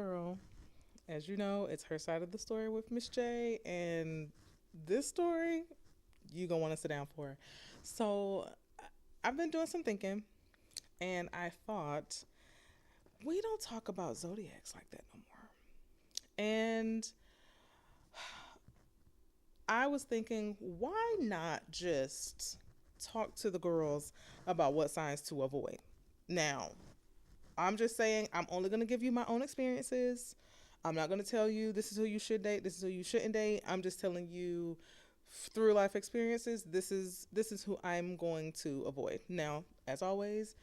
girl. As you know, it's her side of the story with Miss J, and this story you gonna want to sit down for. So I've been doing some thinking, and I thought we don't talk about zodiacs like that no more. And I was thinking, why not just talk to the girls about what signs to avoid? Now, I'm just saying, I'm only going to give you my own experiences. I'm not going to tell you this is who you should date, this is who you shouldn't date. I'm just telling you through life experiences, this is who I'm going to avoid. Now, as always,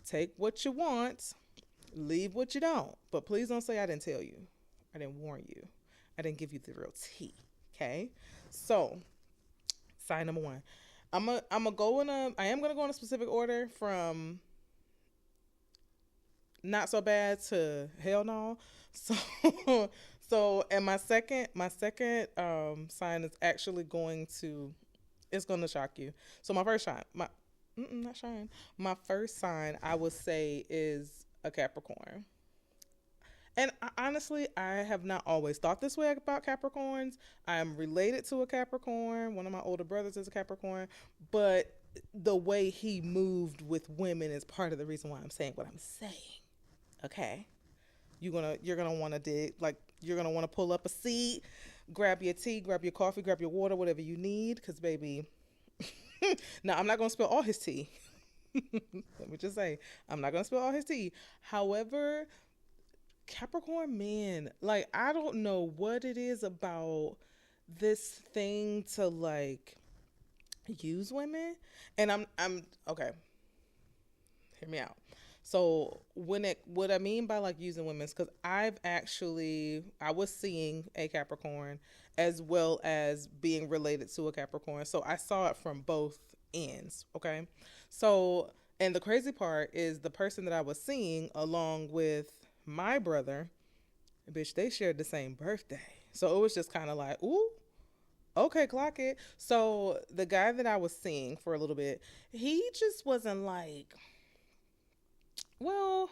take what you want, leave what you don't. But please don't say I didn't tell you. I didn't warn you. I didn't give you the real tea. Okay? So, sign number one. I am gonna go in a specific order from not so bad to hell no. So and my second sign is actually going to, it's going to shock you. So my first sign, not shine. My first sign I would say is a Capricorn. And honestly, I have not always thought this way about Capricorns. I am related to a Capricorn. One of my older brothers is a Capricorn, but the way he moved with women is part of the reason why I'm saying what I'm saying. Okay, you're gonna want to dig, like, you're gonna want to pull up a seat, grab your tea, grab your coffee, grab your water, whatever you need, cause baby. Now I'm not gonna spill all his tea. Let me just say, I'm not gonna spill all his tea. However, Capricorn men, like, I don't know what it is about this thing to like use women, and I'm okay. Hear me out. So what I mean by like using women is because I was seeing a Capricorn as well as being related to a Capricorn. So I saw it from both ends. Okay. So, and the crazy part is the person that I was seeing along with my brother, bitch, they shared the same birthday. So it was just kind of like, ooh, okay, clock it. So the guy that I was seeing for a little bit, he just wasn't like, well,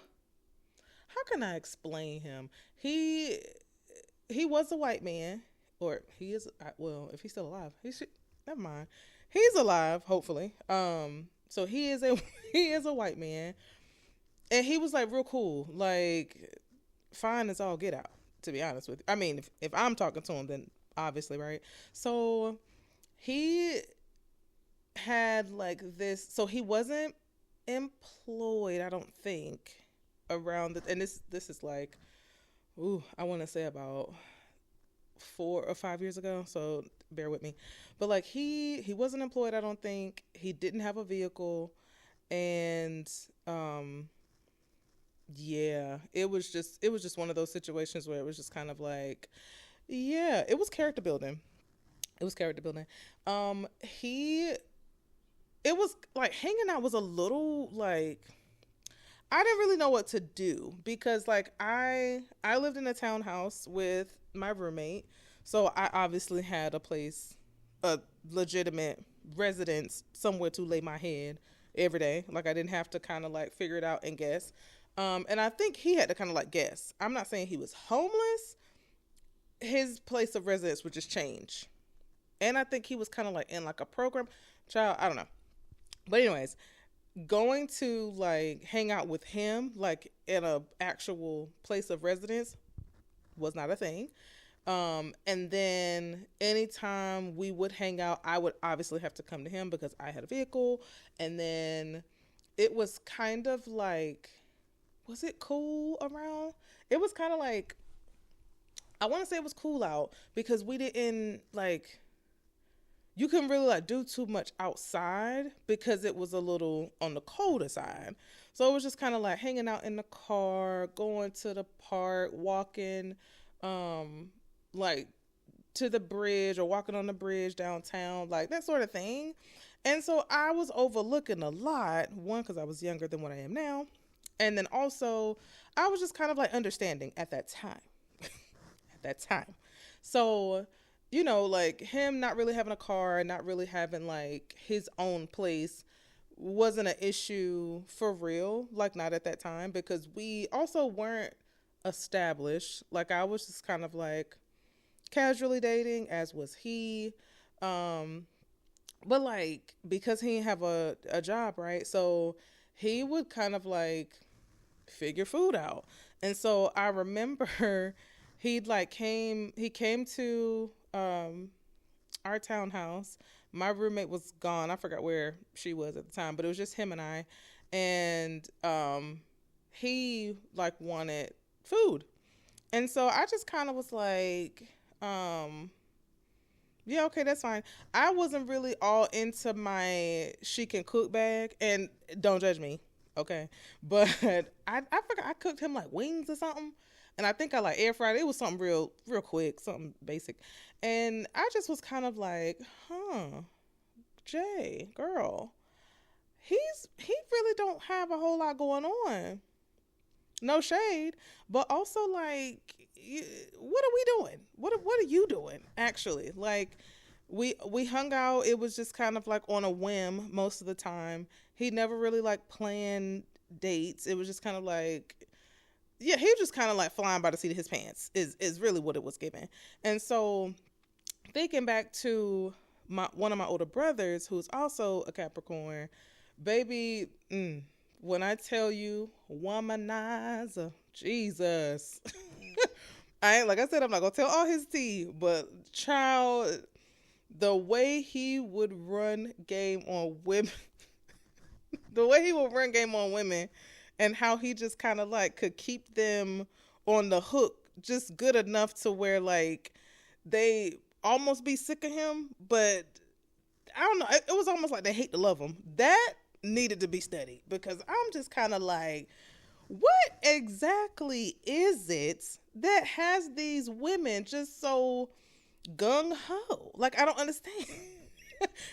how can I explain him? He was a white man, or he is. Well, if he's still alive, he should. Never mind. He's alive, hopefully. So he is a he is a white man, and he was like real cool, like fine as all get out. To be honest with you, I mean, if I'm talking to him, then obviously, right? So he had like this. So he wasn't employed, I don't think, around the, and this is like, ooh, I want to say about 4 or 5 years ago, so bear with me. But like he wasn't employed, I don't think. He didn't have a vehicle, and yeah, it was just one of those situations where it was just kind of like, yeah, it was character building. It was character building. He it was like hanging out was a little like, I didn't really know what to do because like I lived in a townhouse with my roommate, so I obviously had a place, a legitimate residence, somewhere to lay my head every day. Like I didn't have to kind of like figure it out and guess. And I think he had to kind of like guess. I'm not saying he was homeless. His place of residence would just change, and I think he was kind of like in like a program. Child, I don't know. But anyways, going to like hang out with him like in a actual place of residence was not a thing. And then anytime we would hang out, I would obviously have to come to him because I had a vehicle. And then it was kind of like, was it cool around? It was kind of like, I want to say it was cool out because we didn't like, you couldn't really like do too much outside because it was a little on the colder side. So it was just kind of like hanging out in the car, going to the park, walking, like to the bridge or walking on the bridge downtown, like that sort of thing. And so I was overlooking a lot, one, because I was younger than what I am now. And then also, I was just kind of like understanding at that time. At that time. So, like him not really having a car, not really having like his own place wasn't an issue for real, like not at that time, because we also weren't established. Like I was just kind of like casually dating, as was he. Um, but like because he didn't have a job, right? So he would kind of like figure food out. And so I remember he came to our townhouse. My roommate was gone. I forgot where she was at the time, but it was just him and I. And he like wanted food. And so I just kind of was like, yeah, okay, that's fine. I wasn't really all into my she can cook bag, and don't judge me, okay? But I forgot I cooked him like wings or something, and I think I like air fried. It was something real quick, something basic, and I just was kind of like, huh, Jay, girl, he really don't have a whole lot going on. No shade, but also like, what are we doing? What are you doing? Actually, like, we hung out. It was just kind of like on a whim most of the time. He never really like planned dates. It was just kind of like, yeah, he was just kind of like flying by the seat of his pants. Is really what it was giving. And so thinking back to my one of my older brothers, who's also a Capricorn, baby. When I tell you womanizer, Jesus. I ain't like I said, I'm not gonna tell all his tea, but child, the way he would run game on women, the way he would run game on women, and how he just kind of like could keep them on the hook just good enough to where like they almost be sick of him, but I don't know. It was almost like they hate to love him. That needed to be studied because I'm just kind of like, what exactly is it that has these women just so gung ho? Like, I don't understand.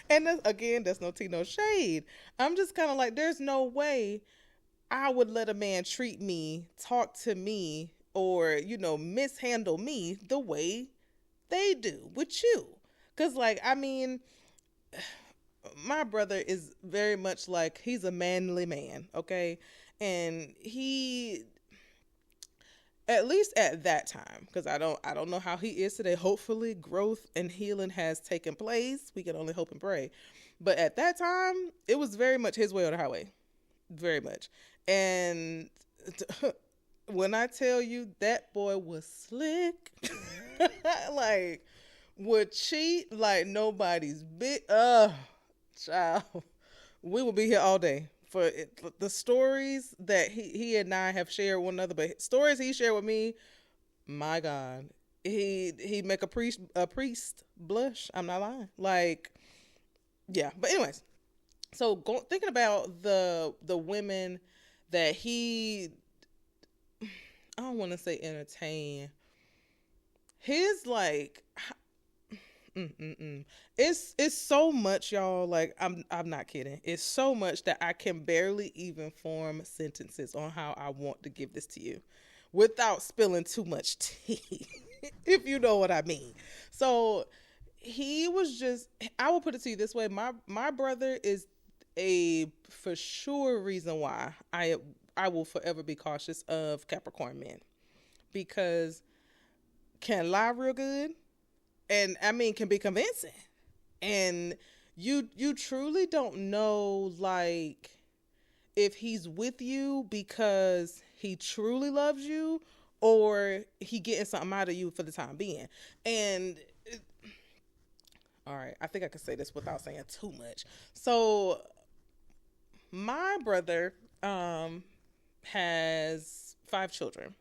And again, that's no tea, no shade. I'm just kind of like, there's no way I would let a man treat me, talk to me, or, mishandle me the way they do with you. Because, like, I mean, my brother is very much like he's a manly man, okay? And he, at least at that time, because I don't know how he is today. Hopefully growth and healing has taken place. We can only hope and pray. But at that time, it was very much his way or the highway. Very much. And when I tell you that boy was slick, like would cheat like nobody's bit. Child, we will be here all day for the stories that he and I have shared with one another. But stories he shared with me, my God, he'd make a priest blush. I'm not lying. Like, yeah. But anyways, so thinking about the women that he, I don't want to say entertain. His like it's so much, y'all. Like I'm not kidding. It's so much that I can barely even form sentences on how I want to give this to you without spilling too much tea. If you know what I mean. So he was just, I will put it to you this way. My brother is a for sure reason why I will forever be cautious of Capricorn men, because can lie real good, and I mean can be convincing, and you truly don't know like if he's with you because he truly loves you or he getting something out of you for the time being. And all right, I think I can say this without saying too much. So my brother has 5 children.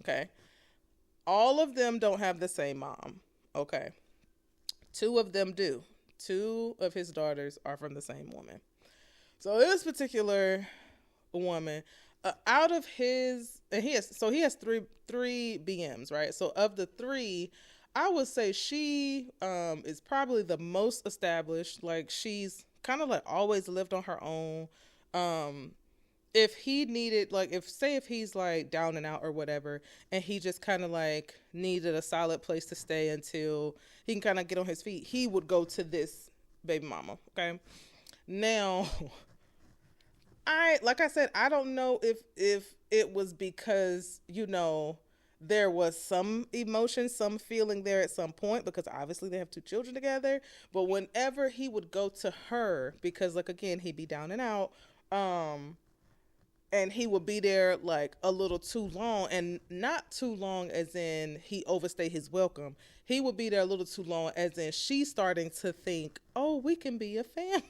Okay, all of them don't have the same mom. Okay, 2 of them do. 2 of his daughters are from the same woman. So this particular woman, out of his, and he has three BMs, right? So of the 3, I would say she is probably the most established. Like she's kind of like always lived on her own. Um, if he needed, like, if he's like down and out or whatever, and he just kind of like needed a solid place to stay until he can kind of get on his feet, he would go to this baby mama. Okay, now like I said, I don't know if it was because There was some emotion, some feeling there at some point because obviously they have two children together. But whenever he would go to her, because like again, he'd be down and out, um, and he would be there like a little too long, and not too long as in he overstayed his welcome. He would be there a little too long as in she's starting to think, oh, we can be a family.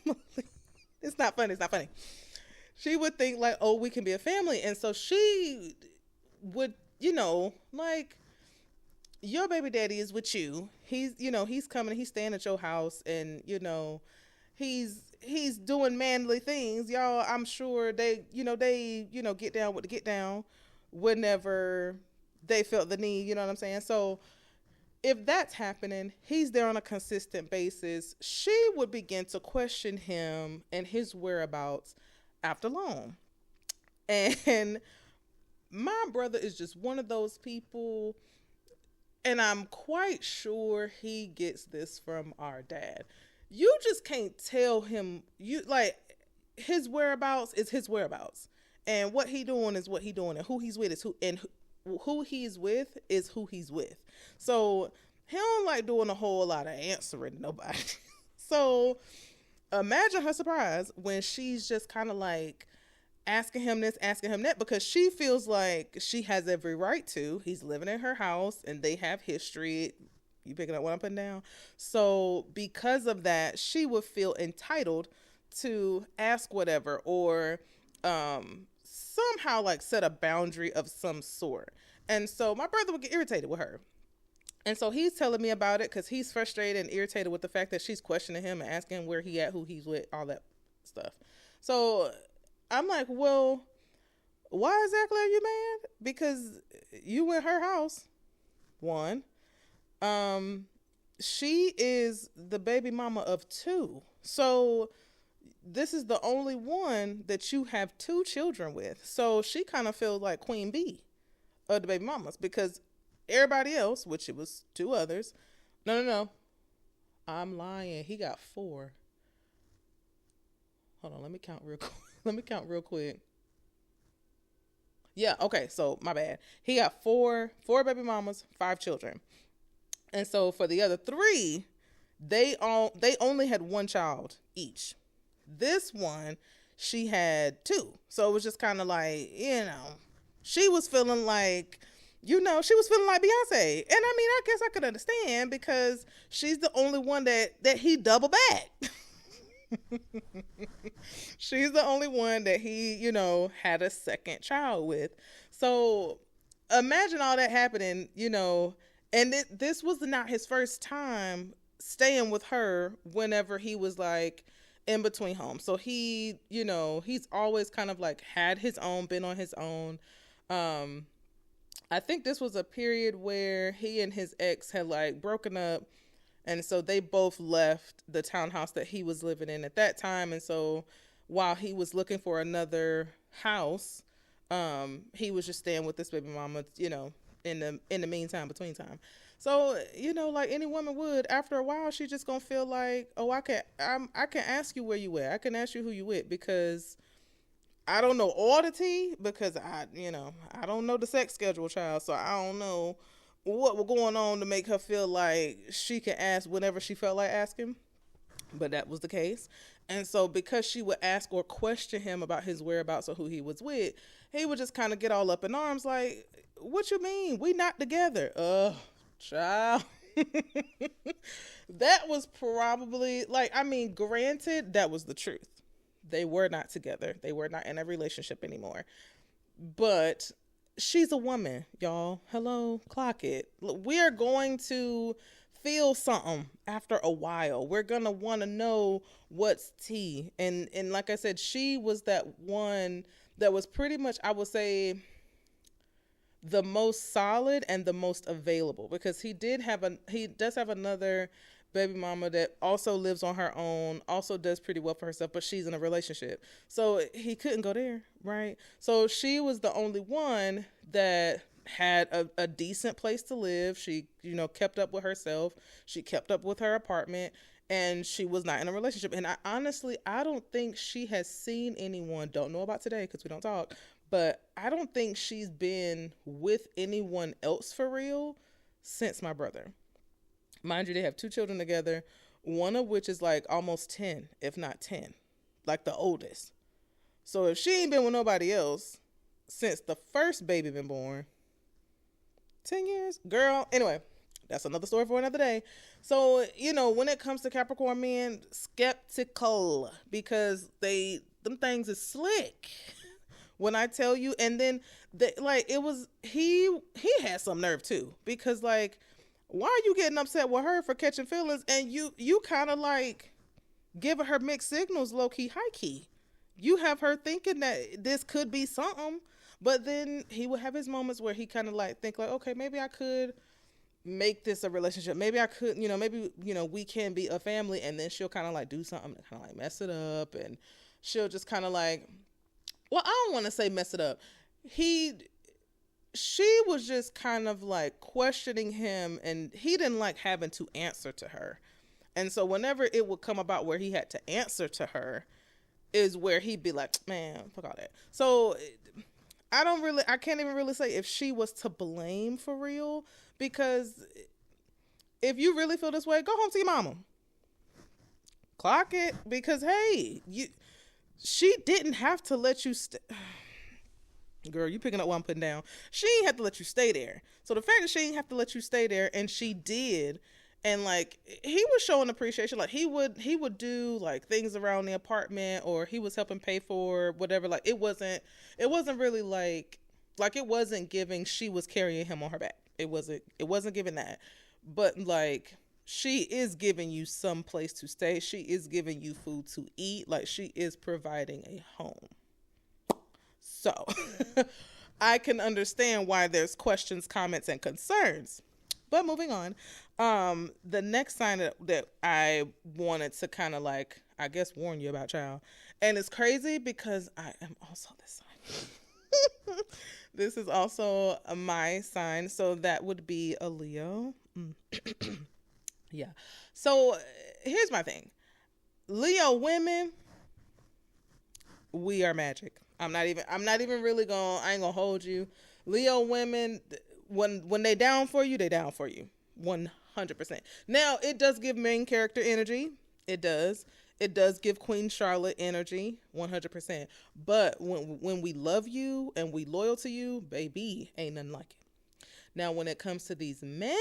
It's not funny. It's not funny. She would think like, oh, we can be a family. And so she would, like, your baby daddy is with you. He's coming, he's staying at your house, and he's doing manly things. Y'all, I'm sure they get down with the get down whenever they felt the need, you know what I'm saying? So if that's happening, he's there on a consistent basis. She would begin to question him and his whereabouts after long. And my brother is just one of those people, and I'm quite sure he gets this from our dad. You just can't tell him, you like, his whereabouts is his whereabouts, and what he doing is what he doing, and who he's with is who, and who he's with is who he's with. So he don't like doing a whole lot of answering to nobody. So imagine her surprise when she's just kind of like asking him this, asking him that, because she feels like she has every right to. He's living in her house and they have history. You picking up what I'm putting down? So because of that, she would feel entitled to ask whatever, or somehow like set a boundary of some sort. And so my brother would get irritated with her. And so he's telling me about it because he's frustrated and irritated with the fact that she's questioning him and asking where he at, who he's with, all that stuff. So I'm like, well, why exactly are you mad? Because you in her house. One, she is the baby mama of two. So this is the only one that you have two children with. So she kind of feels like queen bee of the baby mamas, because everybody else, which it was two others. No. I'm lying. He got four. Hold on. Let me count real quick. Yeah. Okay. So my bad. He got four baby mamas, five children. And so for the other three, they only had one child each. This one, she had two. So it was just kind of like, she was feeling like, she was feeling like Beyonce. And I mean, I guess I could understand because she's the only one that he double back. She's the only one that he, had a second child with. So imagine all that happening, and this was not his first time staying with her whenever he was like in between homes. So he, he's always kind of like had his own, been on his own. I think this was a period where he and his ex had like broken up, and so they both left the townhouse that he was living in at that time. And so while he was looking for another house, he was just staying with this baby mama, in the meantime, between time. So, like any woman would, after a while, she just gonna feel like, oh, I can ask you where you at. I can ask you who you with, because I don't know all the tea, because I don't know the sex schedule, child. So I don't know what was going on to make her feel like she can ask whenever she felt like asking. But that was the case. And so because she would ask or question him about his whereabouts or who he was with, he would just kind of get all up in arms like, what you mean? We not together. Child. That was probably like, I mean, granted, that was the truth. They were not together. They were not in a relationship anymore. But she's a woman, y'all. Hello, clock it. We are going to feel something after a while. We're going to want to know what's tea. And like I said, she was that one that was pretty much, I would say, the most solid and the most available, because he does have another baby mama that also lives on her own, also does pretty well for herself, but she's in a relationship. So he couldn't go there, right? So she was the only one that had a decent place to live. She, kept up with herself. She kept up with her apartment, and she was not in a relationship. And I don't think she has seen anyone, don't know about today because we don't talk, but I don't think she's been with anyone else for real since my brother. Mind you, they have two children together, one of which is like almost 10, if not 10, like the oldest. So if she ain't been with nobody else since the first baby been born, 10 years, girl. Anyway, that's another story for another day. So, when it comes to Capricorn men, skeptical, because them things is slick. When I tell you, and then it was he had some nerve too, because like, why are you getting upset with her for catching feelings, and you kind of like giving her mixed signals, low key, high key. You have her thinking that this could be something, but then he would have his moments where he kind of like think like, okay, maybe I could make this a relationship. Maybe I could, maybe, we can be a family. And then she'll kind of like do something to kind of like mess it up. And she'll just kind of like, well, I don't want to say mess it up. She was just kind of like questioning him, and he didn't like having to answer to her. And so whenever it would come about where he had to answer to her is where he'd be like, man, fuck all that. So I can't even really say if she was to blame for real, because if you really feel this way, go home to your mama. Clock it, because hey, she didn't have to let you girl, you picking up what I'm putting down. She ain't have to let you stay there. So the fact that she didn't have to let you stay there, and she did, and like he was showing appreciation, like he would do like things around the apartment, or he was helping pay for whatever. Like it wasn't really like it wasn't giving she was carrying him on her back. It wasn't giving that. But like she is giving you some place to stay. She is giving you food to eat. Like she is providing a home. So I can understand why there's questions, comments, and concerns. But moving on, the next sign that I wanted to kind of like, I guess, warn you about, child. And it's crazy because I am also this sign. This is also my sign. So that would be a Leo. Yeah. So here's my thing. Leo women, we are magic. I'm not even really I ain't gonna hold you. Leo women, when they down for you, they down for you. 100%. Now, it does give main character energy. It does. It does give Queen Charlotte energy. 100%. But when we love you and we loyal to you, baby, ain't nothing like it. Now, when it comes to these men,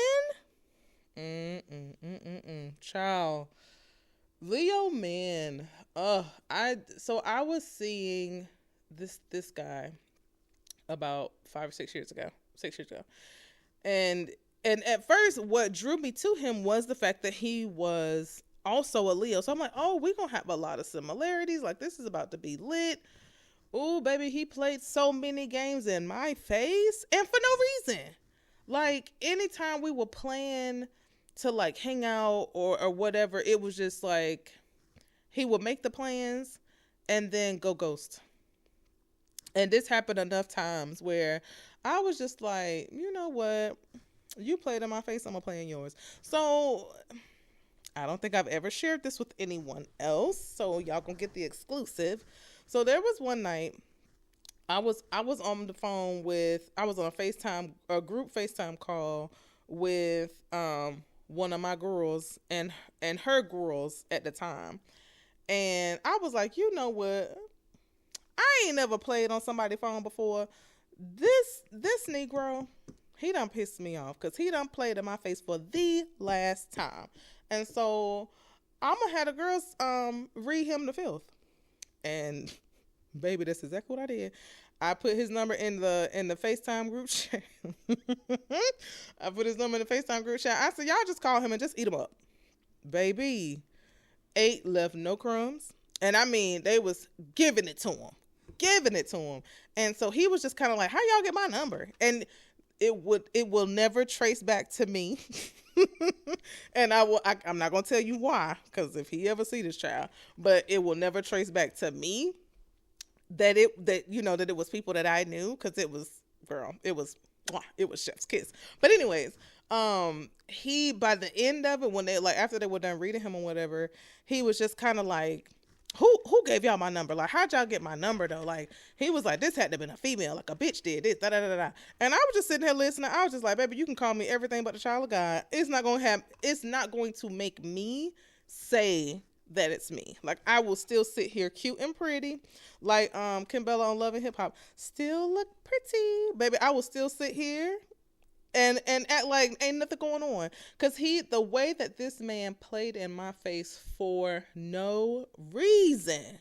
child, Leo men. I was seeing this guy about 5 or 6 years ago. 6 years ago. And at first, what drew me to him was the fact that he was also a Leo. So I'm like, oh, we're going to have a lot of similarities. Like, this is about to be lit. Oh, baby, he played so many games in my face. And for no reason. Like, anytime we were planning to, like, hang out or whatever, it was just like, he would make the plans and then go ghost. And this happened enough times where I was just like, you know what? You played in my face, I'm going to play in yours. So I don't think I've ever shared this with anyone else. So y'all going to get the exclusive. So there was one night I was on the phone I was on a group FaceTime call with one of my girls and her girls at the time. And I was like, you know what? I ain't never played on somebody's phone before. This Negro, he done pissed me off because he done played in my face for the last time. And so I'm going to have the girls read him the filth. And baby, that's exactly what I did. I put his number in the FaceTime group chat. I put his number in the FaceTime group chat. I said, y'all just call him and just eat him up. Baby, ate, left no crumbs. And I mean, they was giving it to him. And so he was just kind of like, how y'all get my number? And it will never trace back to me. And I'm not going to tell you why, because if he ever see this child, but it will never trace back to me that it was people that I knew, because it was chef's kiss. But anyways, he, by the end of it, when they, like, after they were done reading him or whatever, he was just kind of like, who who gave y'all my number? Like, how'd y'all get my number though? Like, he was like, this had to have been a female, like a bitch did this, da da da da. And I was just sitting here listening. I was just like, baby, you can call me everything but the child of God. It's not going to make me say that it's me. Like, I will still sit here cute and pretty, like Kim Bella on Love and Hip Hop, still look pretty, baby. I will still sit here and act like ain't nothing going on, because the way that this man played in my face for no reason,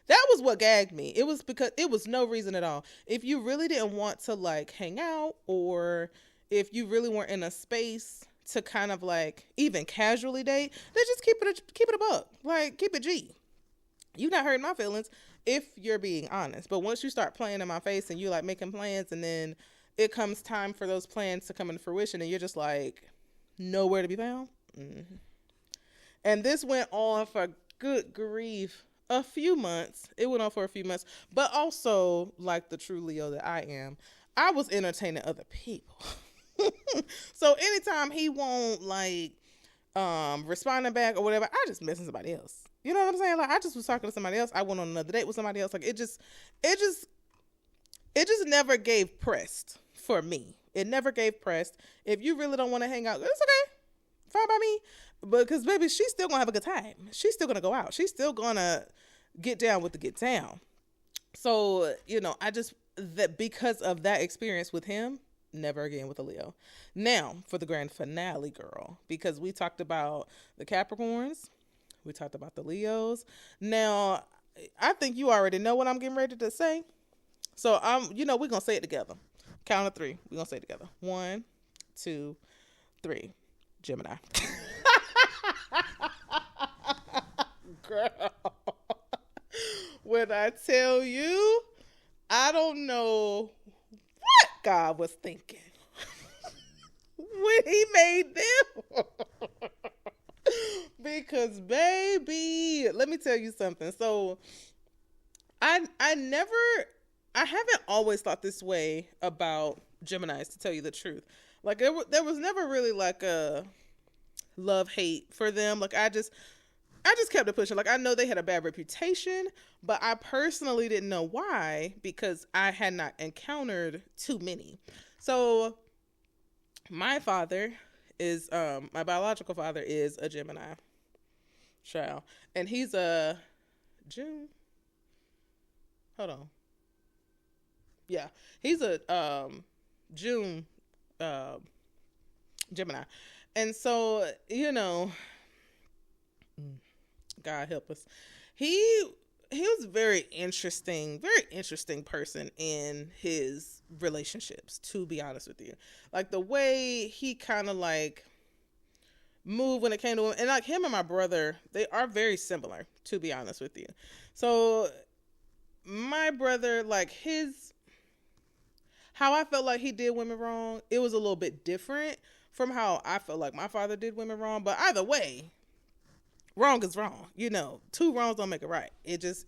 that was what gagged me. It was because it was no reason at all. If you really didn't want to like hang out, or if you really weren't in a space to kind of like even casually date, then just keep it a buck, like keep it G. You not hurting my feelings if you're being honest. But once you start playing in my face and you like making plans, and then it comes time for those plans to come into fruition, and you're just like nowhere to be found. Mm-hmm. And this went on for, good grief, a few months. It went on for a few months. But also, like the true Leo that I am, I was entertaining other people. So anytime he won't like responding back or whatever, I just messing somebody else. You know what I'm saying? Like, I just was talking to somebody else. I went on another date with somebody else. Like, it just never gave pressed for me. It never gave pressed. If you really don't want to hang out, it's okay. Fine by me. Because, baby, she's still going to have a good time. She's still going to go out. She's still going to get down with the get down. So, you know, because of that experience with him, never again with a Leo. Now, for the grand finale, girl, because we talked about the Capricorns. We talked about the Leos. Now, I think you already know what I'm getting ready to say. So, we're going to say it together. Count of three. We're going to say it together. 1, 2, 3. Gemini. Girl. When I tell you, I don't know what God was thinking when he made them. Because, baby, let me tell you something. So, I haven't always thought this way about Geminis, to tell you the truth. Like, there was never really like a love-hate for them. Like, I just kept it pushing. Like, I know they had a bad reputation, but I personally didn't know why, because I had not encountered too many. So my father is, my biological father is a Gemini child, and he's a June. Hold on. Yeah, he's a June Gemini. And so, you know, God help us. He was very interesting person in his relationships, to be honest with you. Like, the way he kind of like moved when it came to him, and like him and my brother, they are very similar, to be honest with you. So my brother, like, how I felt like he did women wrong, it was a little bit different from how I felt like my father did women wrong. But either way, wrong is wrong. You know, 2 wrongs don't make it right. It just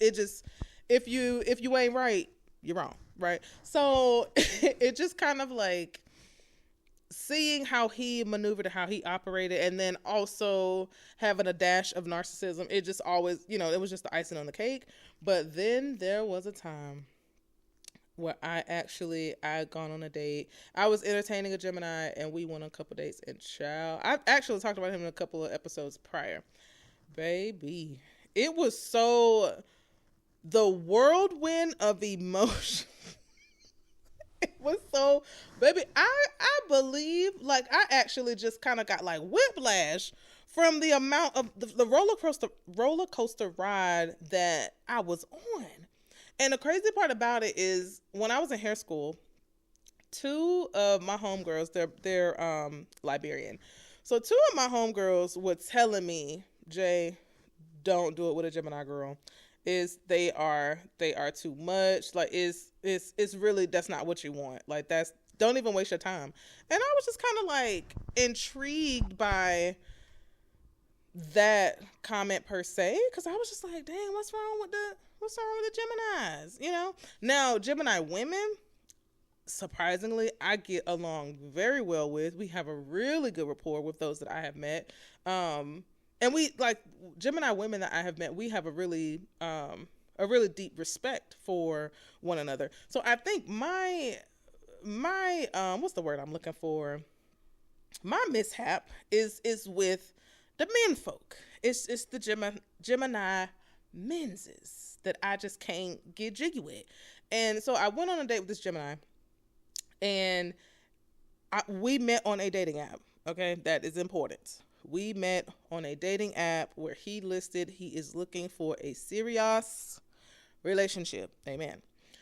if you ain't right, you're wrong, right? So it just kind of like seeing how he maneuvered, how he operated, and then also having a dash of narcissism. It just always, you know, it was just the icing on the cake. But then there was a time where I had gone on a date. I was entertaining a Gemini, and we went on a couple dates, and child, I actually talked about him in a couple of episodes prior. Baby, it was so, the whirlwind of emotion. It was so, baby, I believe, like, I actually just kind of got like whiplash from the amount of the roller coaster ride that I was on. And the crazy part about it is, when I was in hair school, 2 of my homegirls, they're Liberian. So 2 of my homegirls were telling me, Jay, don't do it with a Gemini girl. They are too much. Like, it's really, that's not what you want. Like, don't even waste your time. And I was just kind of like intrigued by that comment per se, because I was just like, dang, what's wrong with the Geminis? You know? Now, Gemini women, surprisingly, I get along very well with. We have a really good rapport with those that I have met. and we like Gemini women that I have met, we have a really deep respect for one another. So I think my what's the word I'm looking for? My mishap is with the men folk. It's the Gemini menses that I just can't get jiggy with. And so I went on a date with this Gemini, and we met on a dating app. Okay, that is important. We met on a dating app where he listed he is looking for a serious relationship. Amen.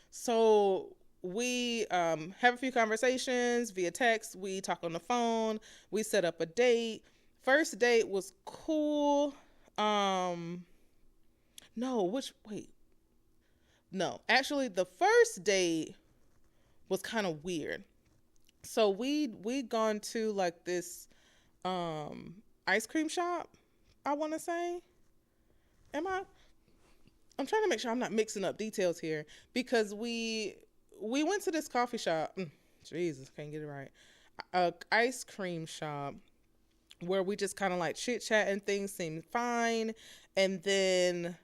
So we have a few conversations via text. We talk on the phone. We set up a date. First date was cool. No, wait. No, actually the first date was kind of weird. So we gone to like this ice cream shop, I want to say. Am I? I'm trying to make sure I'm not mixing up details here, because we went to this coffee shop. Jesus, can't get it right. A ice cream shop where we just kind of like chit chat and things seemed fine. And then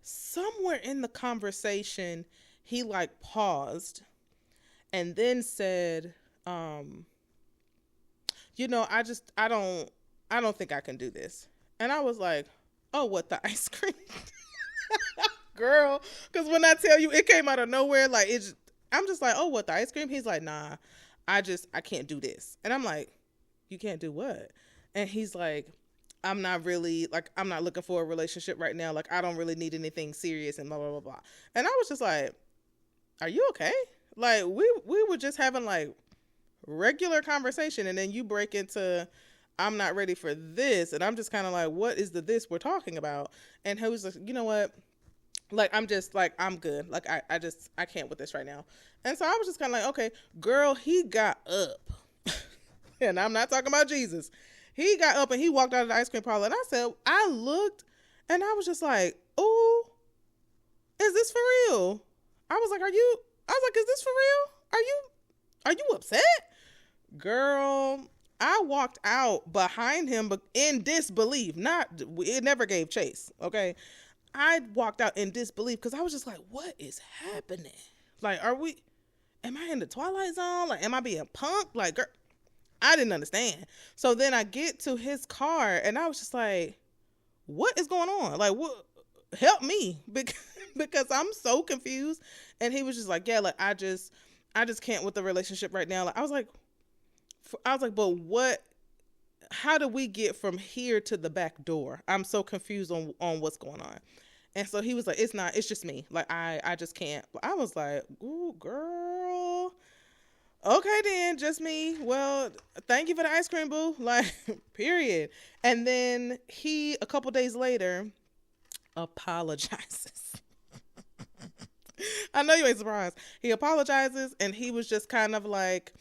somewhere in the conversation, he like paused and then said, I don't think I can do this. And I was like, oh, what, the ice cream? Girl, because when I tell you it came out of nowhere, like I'm just like, oh, what, the ice cream? He's like, nah, I can't do this. And I'm like, you can't do what? And he's like, I'm not looking for a relationship right now. Like, I don't really need anything serious and blah, blah, blah, blah. And I was just like, are you okay? Like, we were just having like regular conversation, and then you break into, I'm not ready for this. And I'm just kind of like, what is the this we're talking about? And he was like, you know what? Like, I'm just like, I'm good. Like, I can't with this right now. And so I was just kind of like, okay, girl, he got up. And I'm not talking about Jesus. He got up and he walked out of the ice cream parlor. And I looked and I was just like, ooh, is this for real? I was like, is this for real? Are you upset? Girl, I walked out behind him, but in disbelief. It never gave chase. Okay. I walked out in disbelief because I was just like, what is happening? Like, am I in the Twilight Zone? Like, am I being punked? Like, girl, I didn't understand. So then I get to his car and I was just like, what is going on? Like, what? Help me, because I'm so confused. And he was just like, yeah, like, I just can't with the relationship right now. Like, I was like, but what? How do we get from here to the back door? I'm so confused on what's going on. And so he was like, it's just me. Like, I just can't. I was like, ooh, girl. Okay, then, just me. Well, thank you for the ice cream, boo. Like, period. And then he, a couple days later, apologizes. I know you ain't surprised. He apologizes, and he was just kind of like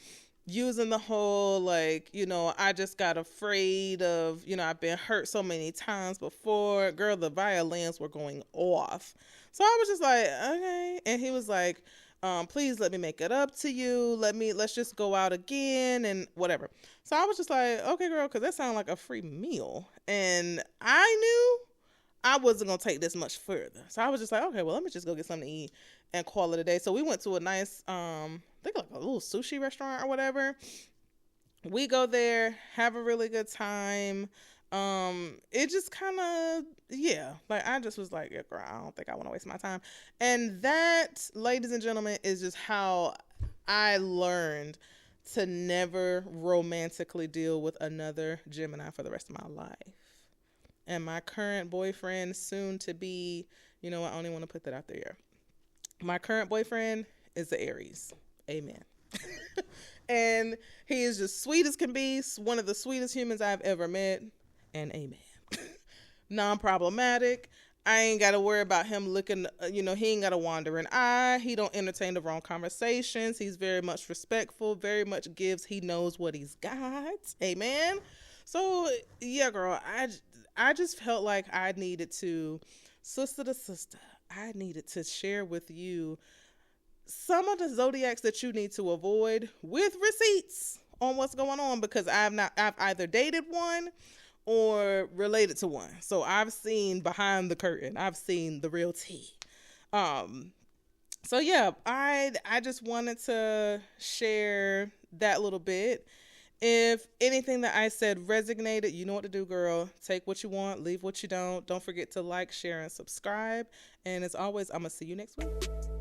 using the whole, like, I just got afraid of, I've been hurt so many times before. Girl, the violins were going off. So I was just like, okay. And he was like, please let me make it up to you. Let's just go out again and whatever. So I was just like, okay, girl, because that sounded like a free meal. And I knew I wasn't going to take this much further. So I was just like, okay, well, let me just go get something to eat and call it a day. So we went to a nice, I think like a little sushi restaurant or whatever. We go there, have a really good time. It just kind of, yeah, like I just was like, yeah, girl, I don't think I want to waste my time. And that, ladies and gentlemen, is just how I learned to never romantically deal with another Gemini for the rest of my life. And my current boyfriend, soon to be, I only want to put that out there. My current boyfriend is the Aries. Amen. And he is just sweet as can be, one of the sweetest humans I've ever met. And amen. Non-problematic. I ain't got to worry about him looking, he ain't got a wandering eye. He don't entertain the wrong conversations. He's very much respectful, very much gives. He knows what he's got. Amen. So, yeah, girl, I just felt like I needed to, sister to sister, I needed to share with you some of the zodiacs that you need to avoid with receipts on what's going on, because I've either dated one or related to one. So I've seen behind the curtain. I've seen the real tea. Um, so yeah, I just wanted to share that little bit. If anything that I said resonated, you know what to do, girl. Take what you want, leave what you don't. Don't forget to like, share, and subscribe. And as always, I'm going to see you next week.